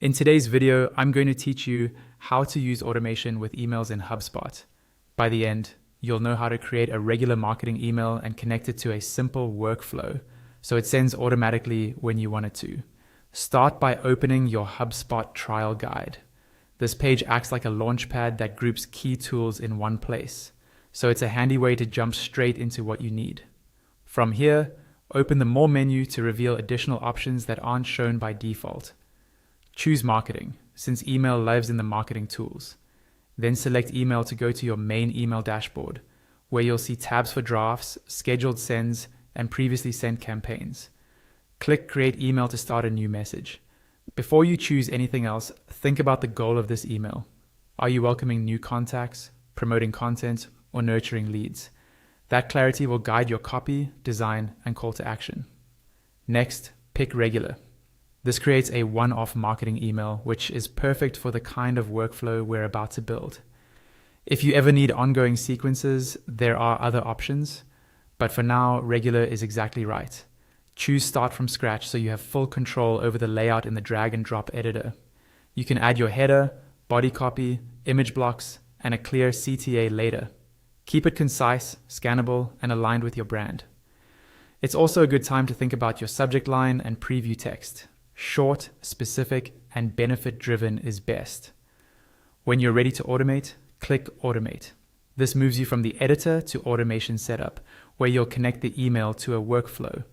In today's video, I'm going to teach you how to use automation with emails in HubSpot. By the end, you'll know how to create a regular marketing email and connect it to a simple workflow so it sends automatically when you want it to. Start by opening your HubSpot trial guide. This page acts like a launchpad that groups key tools in one place, so it's a handy way to jump straight into what you need. From here, open the More menu to reveal additional options that aren't shown by default. Choose Marketing, since email lives in the marketing tools. Then select Email to go to your main email dashboard, where you'll see tabs for drafts, scheduled sends, and previously sent campaigns. Click Create Email to start a new message. Before you choose anything else, think about the goal of this email. Are you welcoming new contacts, promoting content, or nurturing leads? That clarity will guide your copy, design, and call to action. Next, pick Regular. This creates a one-off marketing email, which is perfect for the kind of workflow we're about to build. If you ever need ongoing sequences, there are other options, but for now, Regular is exactly right. Choose Start from Scratch so you have full control over the layout in the drag and drop editor. You can add your header, body copy, image blocks, and a clear CTA later. Keep it concise, scannable, and aligned with your brand. It's also a good time to think about your subject line and preview text. Short, specific, and benefit-driven is best. When you're ready to automate, click Automate. This moves you from the editor to automation setup, where you'll connect the email to a workflow.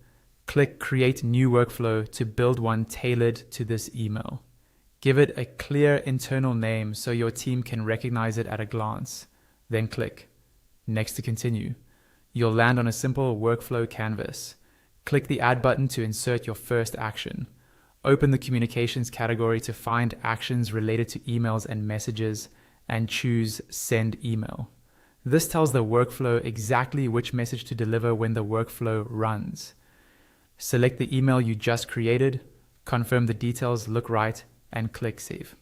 Click Create New Workflow to build one tailored to this email. Give it a clear internal name so your team can recognize it at a glance. Then click Next to continue. You'll land on a simple workflow canvas. Click the Add button to insert your first action. Open the Communications category to find actions related to emails and messages, and choose Send Email. This tells the workflow exactly which message to deliver when the workflow runs. Select the email you just created, confirm the details look right, and click Save.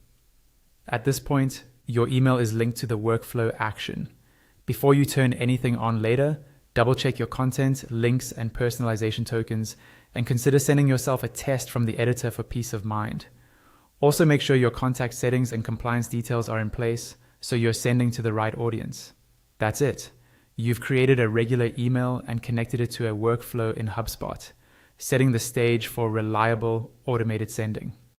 At this point, your email is linked to the workflow action. Before you turn anything on later, double-check your content, links, and personalization tokens, and consider sending yourself a test from the editor for peace of mind. Also make sure your contact settings and compliance details are in place so you're sending to the right audience. That's it. You've created a regular email and connected it to a workflow in HubSpot, setting the stage for reliable automated sending.